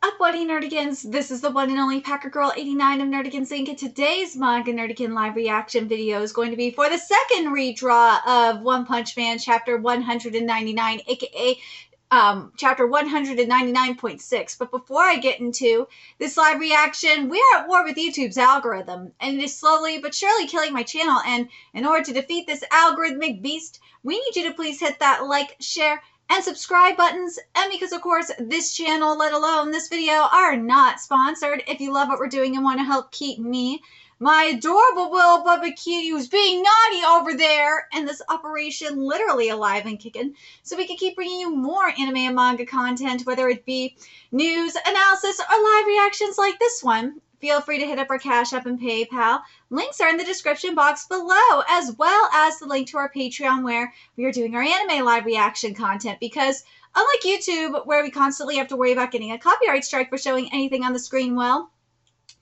up, Buddy Nerdigans? This is the one and only Packer Girl 89 of Nerdigans Inc. And today's Manga Nerdigan live reaction video is going to be for the second redraw of One Punch Man Chapter 199, aka Chapter 199.6. But before I get into this live reaction, we are at war with YouTube's algorithm, and it is slowly but surely killing my channel. And in order to defeat this algorithmic beast, we need you to please hit that like, share, and subscribe buttons. And because of course this channel, let alone this video, are not sponsored, if you love what we're doing and want to help keep me, my adorable little Bubba Kitty who's being naughty over there, and this operation literally alive and kicking, so we can keep bringing you more anime and manga content, whether it be news, analysis, or live reactions like this one. Feel free to hit up our Cash App and PayPal. Links are in the description box below, as well as the link to our Patreon where we are doing our anime live reaction content, because unlike YouTube, where we constantly have to worry about getting a copyright strike for showing anything on the screen, well,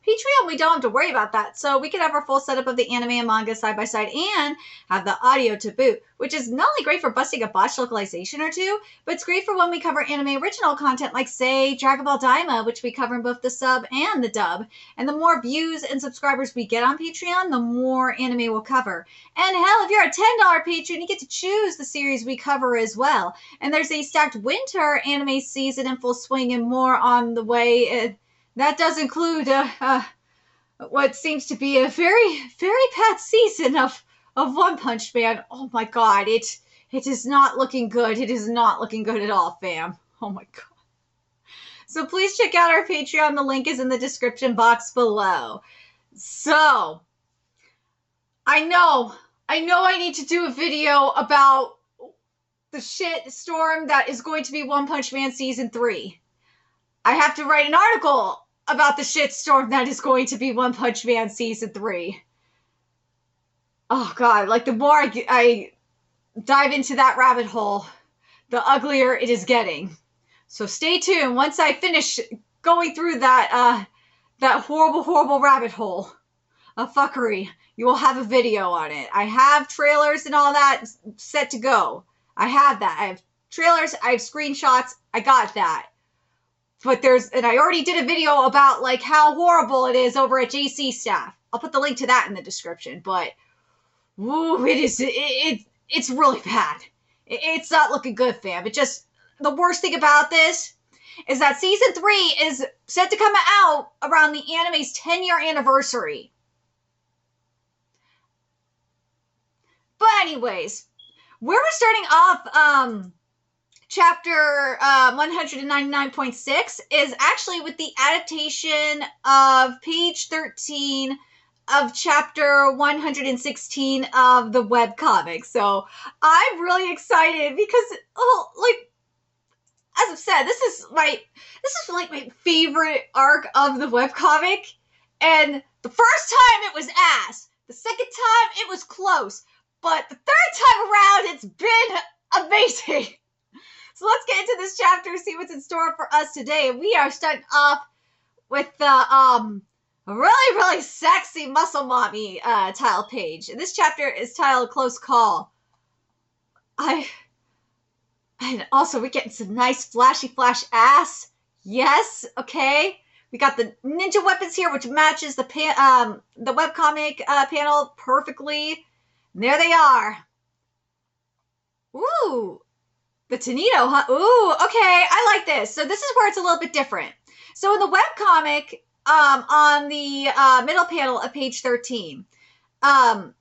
Patreon, we don't have to worry about that. So we can have our full setup of the anime and manga side by side and have the audio to boot, which is not only great for busting a botched localization or two, but it's great for when we cover anime original content like, say, Dragon Ball Daima, which we cover in both the sub and the dub. And the more views and subscribers we get on Patreon, the more anime we'll cover. And hell, if you're a $10 patron, you get to choose the series we cover as well. And there's a stacked winter anime season in full swing and more on the way. That does include what seems to be a very, very bad season of One Punch Man. Oh my god, it is not looking good. It is not looking good at all, fam. Oh my god. So please check out our Patreon. The link is in the description box below. So, I know I need to do a video about the shit storm that is going to be One Punch Man Season 3. I have to write an article about the shitstorm that is going to be One Punch Man Season 3. Oh god, like the more I dive into that rabbit hole, the uglier it is getting. So stay tuned. Once I finish going through that horrible, horrible rabbit hole of fuckery, you will have a video on it. I have trailers and all that set to go. I have that. I have trailers, I have screenshots, I got that. But and I already did a video about like how horrible it is over at JC Staff. I'll put the link to that in the description, but woo, it's really bad. It's not looking good, fam. The worst thing about this is that Season 3 is set to come out around the anime's 10-year anniversary. But anyways, where we're starting off, Chapter 199.6 is actually with the adaptation of page 13 of chapter 116 of the webcomic. So I'm really excited because, as I've said, this is like my favorite arc of the webcomic. And the first time it was ass. The second time it was close. But the third time around, it's been amazing. So let's get into this chapter, see what's in store for us today. We are starting off with the really, really sexy muscle mommy tile page. And this chapter is titled Close Call. And also we're getting some nice flashy flash ass. Yes, okay. We got the ninja weapons here, which matches the webcomic panel perfectly. And there they are. Ooh. The TENNITO, huh? Ooh, okay, I like this. So this is where it's a little bit different. So in the webcomic, on the middle panel of page 13, Flashy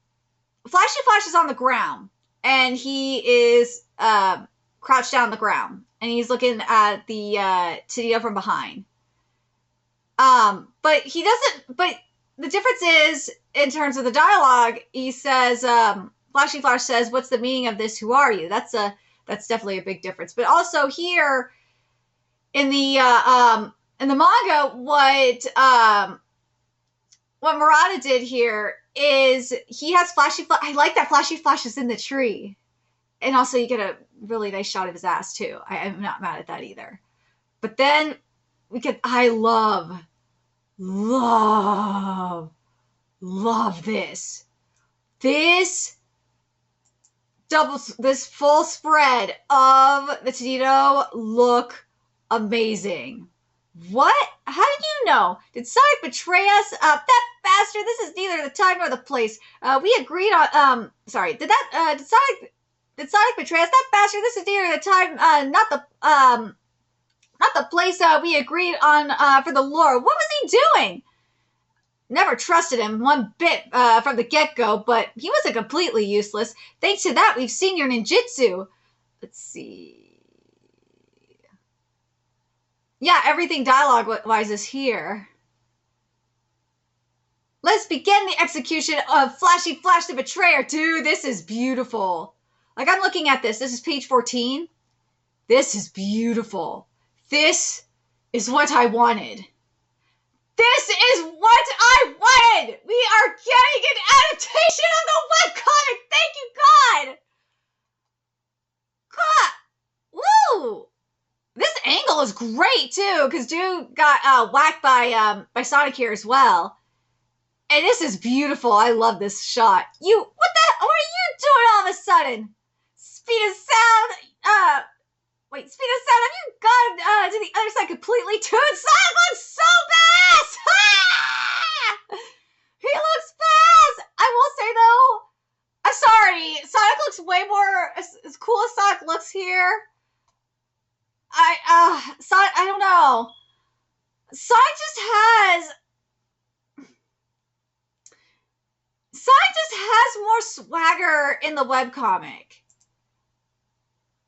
Flash is on the ground, and he is crouched down on the ground, and he's looking at the TENNITO from behind. But the difference is, in terms of the dialogue, he says, Flashy Flash says, "What's the meaning of this? Who are you?" That's definitely a big difference. But also here in the manga, what Murata did here is he has Flashy Flash. I like that Flashy Flash is in the tree. And also you get a really nice shot of his ass too. I'm not mad at that either. But then I love this. This full spread of the TENNITO look amazing. What? How did you know? Did Sonic betray us? That bastard, this is neither the time nor the place. We agreed on, sorry, did Sonic betray us? That bastard, this is neither the time, not the place, we agreed on, for the lore. What was he doing? Never trusted him one bit, from the get-go, but he wasn't completely useless. Thanks to that, we've seen your ninjutsu. Let's see. Yeah, everything dialogue-wise is here. Let's begin the execution of Flashy Flash the Betrayer. Dude, this is beautiful. Like, I'm looking at this. This is page 14. This is beautiful. This is what I wanted. This is what I wanted! We are getting an adaptation of the webcomic! Thank you, God! God! Woo! This angle is great, too, because dude got whacked by Sonic here as well. And this is beautiful. I love this shot. What are you doing all of a sudden? Speed of sound, Speed of sound, have you gone to the other side completely? Dude, Sonic looks so fast! He looks fast! I will say, though, I'm sorry, Sonic looks way more as cool as Sonic looks here. Sonic, I don't know. Sonic just has more swagger in the webcomic.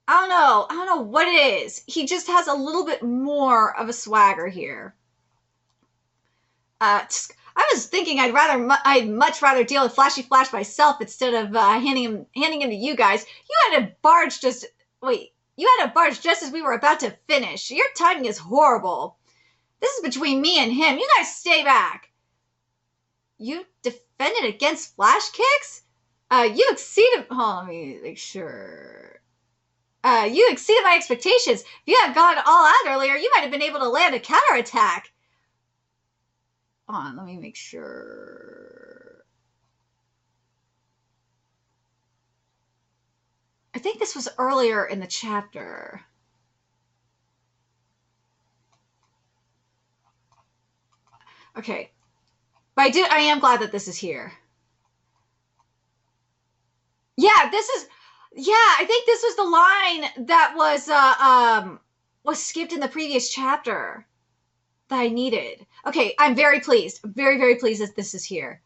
I don't know what it is. He just has a little bit more of a swagger here. I was thinking I'd much rather deal with Flashy Flash myself instead of handing him to you guys. You had to barge just as we were about to finish. Your timing is horrible. This is between me and him. You guys stay back. You defended against Flash Kicks? You exceeded... Hold on, let me make sure. You exceeded my expectations. If you had gone all out earlier, you might have been able to land a counterattack. Hold on, let me make sure. I think this was earlier in the chapter. Okay. But I am glad that this is here. Yeah, I think this was the line that was skipped in the previous chapter that I needed. Okay, I'm very pleased. Very, very pleased that this is here.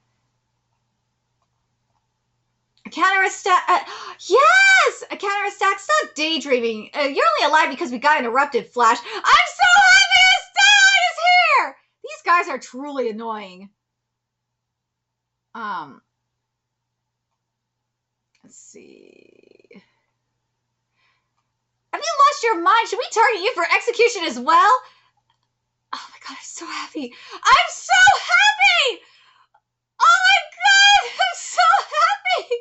A counter-attack. Yes! A counter-attack. Stop daydreaming. You're only alive because we got interrupted, Flash. I'm so happy that Starlight is here! These guys are truly annoying. Let's see. Have you lost your mind? Should we target you for execution as well? Oh my god, I'm so happy. I'm so happy! Oh my god, I'm so happy!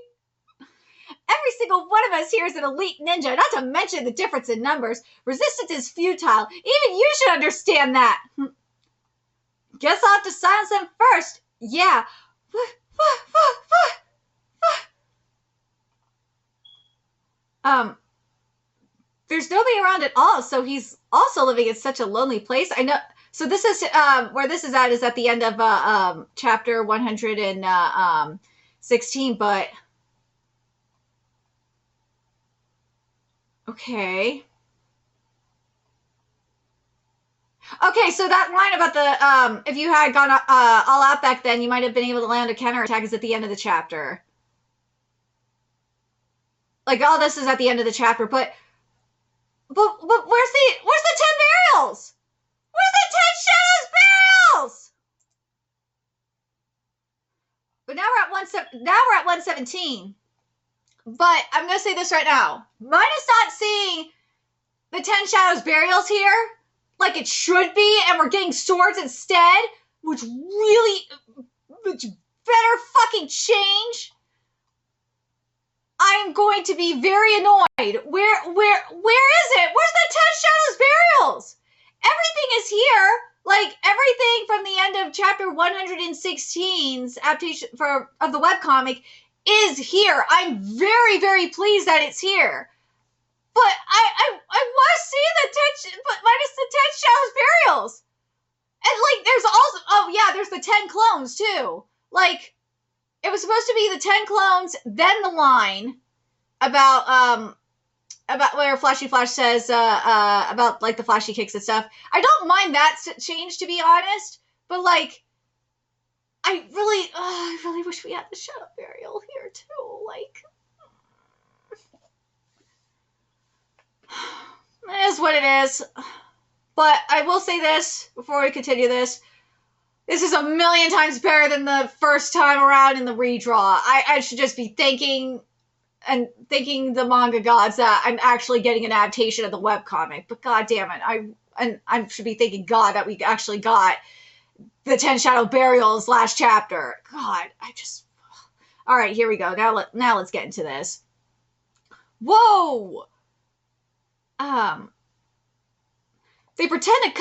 Every single one of us here is an elite ninja, not to mention the difference in numbers. Resistance is futile. Even you should understand that. Guess I'll have to silence them first. Yeah. There's nobody around at all, so he's also living in such a lonely place. I know. So this is where this is at the end of chapter 116, but okay. Okay, so that line about the if you had gone all out back then, you might have been able to land a counterattack is at the end of the chapter. Like all this is at the end of the chapter, but where's the 10 burials? Where's the 10 Shadows burials? But now we're at 117. But I'm gonna say this right now. Minus not seeing the 10 Shadows burials here, like it should be, and we're getting swords instead, which better fucking change. I'm going to be very annoyed. Where is it? Where's the 10 Shadows burials? Everything is here. Like, everything from the end of chapter 116's adaptation of the webcomic is here. I'm very, very pleased that it's here. But I want to see the 10, but minus the 10 Shadows burials. yeah, there's the 10 clones too. Like, it was supposed to be the 10 clones, then the line about where Flashy Flash says about like the flashy kicks and stuff. I don't mind that change, to be honest, but like, I really wish we had the Shadow Burial here too. Like, it is what it is. But I will say this before we continue this. This is a million times better than the first time around in the redraw. I should just be thanking the manga gods that I'm actually getting an adaptation of the webcomic. But god damn it, I should be thanking God that we actually got the 10 Shadow Burials last chapter. God, all right, here we go. Now let's get into this. Whoa! They pretend to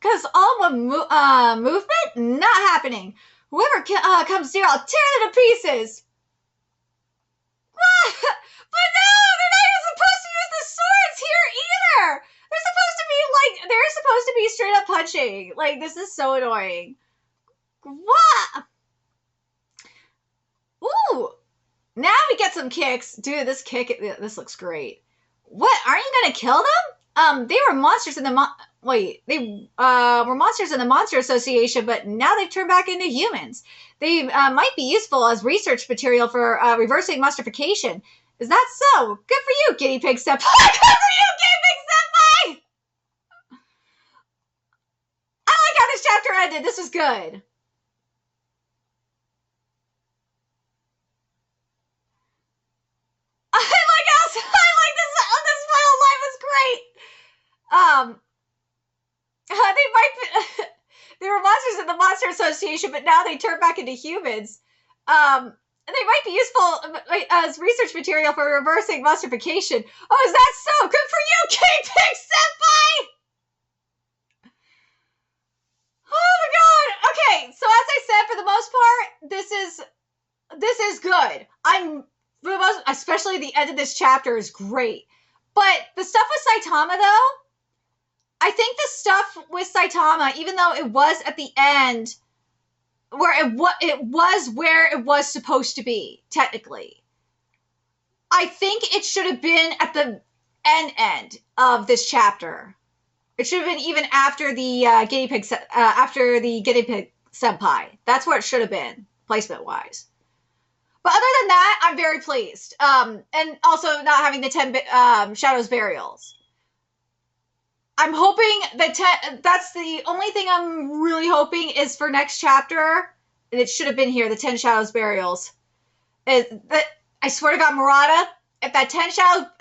cause all of movement? Not happening. Whoever comes here, I'll tear them to pieces. But no, they're not even supposed to use the swords here either. They're supposed to be straight up punching. Like, this is so annoying. What? Ooh. Now we get some kicks. Dude, this looks great. What? Aren't you gonna kill them? They were monsters in the they were monsters in the Monster Association, but now they've turned back into humans. They might be useful as research material for reversing monstrification. Is that so? Good for you, Guinea Pig Senpai. Good for you, Guinea Pig Senpai! I like how this chapter ended. This was good. This final line was great. They were monsters in the Monster Association, but now they turn back into humans. They might be useful as research material for reversing monstrification. Oh, is that so? Good for you, K-Pig Senpai! Oh my god! Okay, so as I said, for the most part, this is good. Especially the end of this chapter is great. But the stuff with Saitama, though, I think the stuff with Saitama, even though it was at the end, where it was supposed to be, technically, I think it should have been at the end of this chapter. It should have been even after the guinea pig senpai. That's where it should have been, placement wise. But other than that, I'm very pleased. And also not having the 10 Shadows Burials. I'm hoping that that's the only thing I'm really hoping is for next chapter. And it should have been here, the 10 Shadows Burials. I swear to God, Murata, if that 10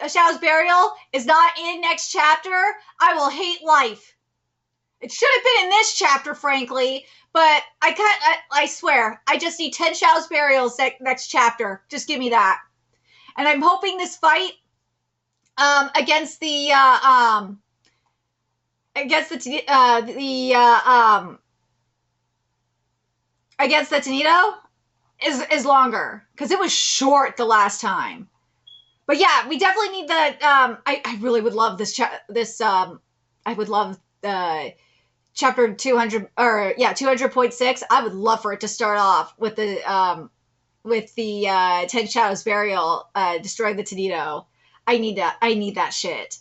Shadows Burial is not in next chapter, I will hate life. It should have been in this chapter, frankly. But I swear, I just need 10 Shadows Burials next chapter. Just give me that. And I'm hoping this fight against the TENNITO is longer, because it was short the last time. But yeah, we definitely need the I really would love I would love the chapter 200 200.6. I would love for it to start off with the 10 Shadows Burial destroying the TENNITO. I need that shit.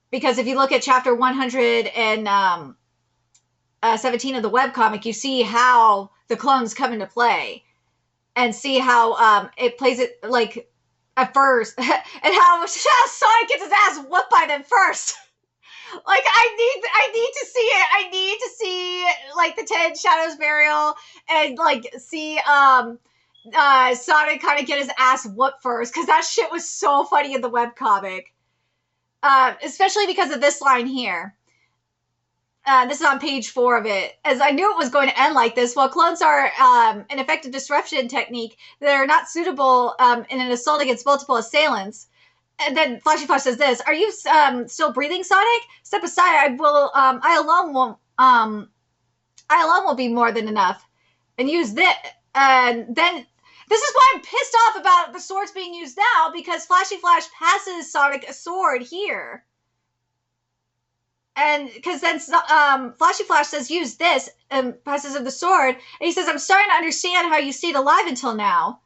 Because if you look at chapter 117 of the webcomic, you see how the clones come into play. And see how it plays it, like, at first. And how Sonic gets his ass whooped by them first. Like, I need to see it. I need to see, like, the 10 Shadows Burial. And, like, see Sonic kind of get his ass whooped first. Because that shit was so funny in the webcomic. Especially because of this line here. This is on page 4 of it. As I knew it was going to end like this, while clones are an effective disruption technique, they're not suitable in an assault against multiple assailants. And then Flashy Flash says this: "Are you still breathing, Sonic? Step aside. I alone will be more than enough. And use this. And then this is why I'm pissed off about the swords being used now, because Flashy Flash passes Sonic a sword here." And because then Flashy Flash says, use this, and passes him the sword. And he says, I'm starting to understand how you stayed alive until now.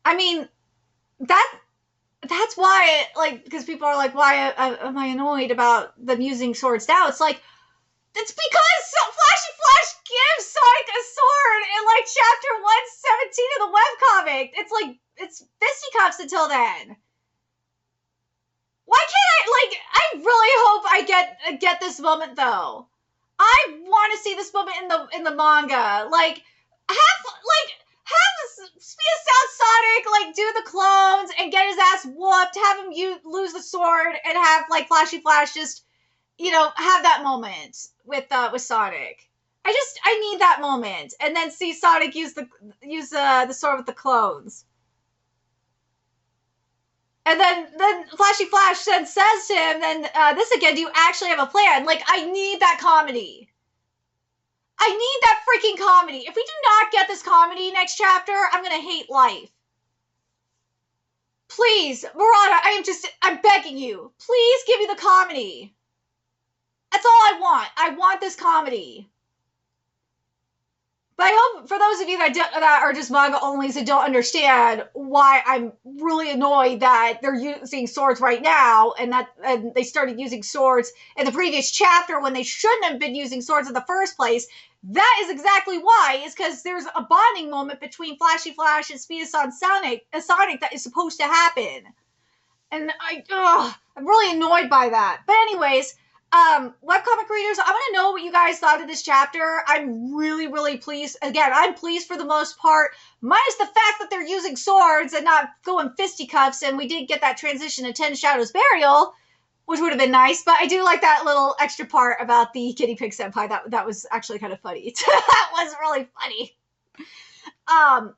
I mean, that's why, like, because people are like, why am I annoyed about them using swords now? It's like, it's because Flashy Flash gives Sonic a sword in, like, chapter 117 of the webcomic. It's like, it's fisticuffs until then. Why can't I really hope I get this moment, though. I want to see this moment in the manga. Like, have Speed Sound Sonic, like, do the clones and get his ass whooped, have him lose the sword, and have, like, Flashy Flash just, you know, have that moment with Sonic. I need that moment. And then see Sonic use the sword with the clones. And then Flashy Flash then says to him, this again, do you actually have a plan? Like, I need that comedy. I need that freaking comedy. If we do not get this comedy next chapter, I'm going to hate life. Please, Murata, I'm begging you. Please give me the comedy. That's all I want. I want this comedy. But I hope for those of you that are just manga onlys that don't understand why I'm really annoyed that they're using swords right now, and they started using swords in the previous chapter when they shouldn't have been using swords in the first place. That is exactly why. Is because there's a bonding moment between Flashy Flash and Speedathon Sonic that is supposed to happen. And I'm really annoyed by that. But anyways, webcomic readers, I want to know what you guys thought of this chapter. I'm really, really pleased. Again, I'm pleased for the most part, minus the fact that they're using swords and not going fisticuffs, and we did get that transition to Ten Shadows Burial, which would have been nice, but I do like that little extra part about the Kitty Pig Senpai. That was actually kind of funny. That was really funny. Are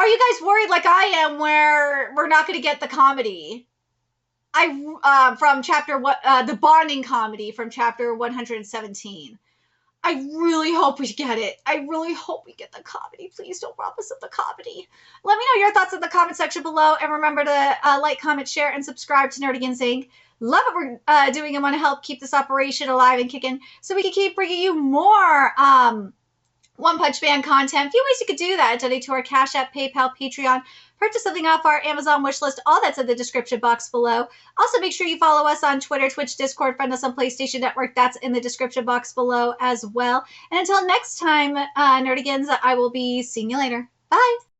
you guys worried like I am where we're not going to get the comedy? From chapter the bonding comedy from chapter 117. I really hope we get it. I really hope we get the comedy. Please don't rob us of the comedy. Let me know your thoughts in the comment section below, and remember to like, comment, share, and subscribe to Nerdigans Inc. Love what we're doing and want to help keep this operation alive and kicking so we can keep bringing you more One Punch Man content. A few ways you could do that. Donate to our Cash App, PayPal, Patreon. Purchase something off our Amazon wishlist. All that's in the description box below. Also, make sure you follow us on Twitter, Twitch, Discord. Friend us on PlayStation Network. That's in the description box below as well. And until next time, Nerdigans, I will be seeing you later. Bye!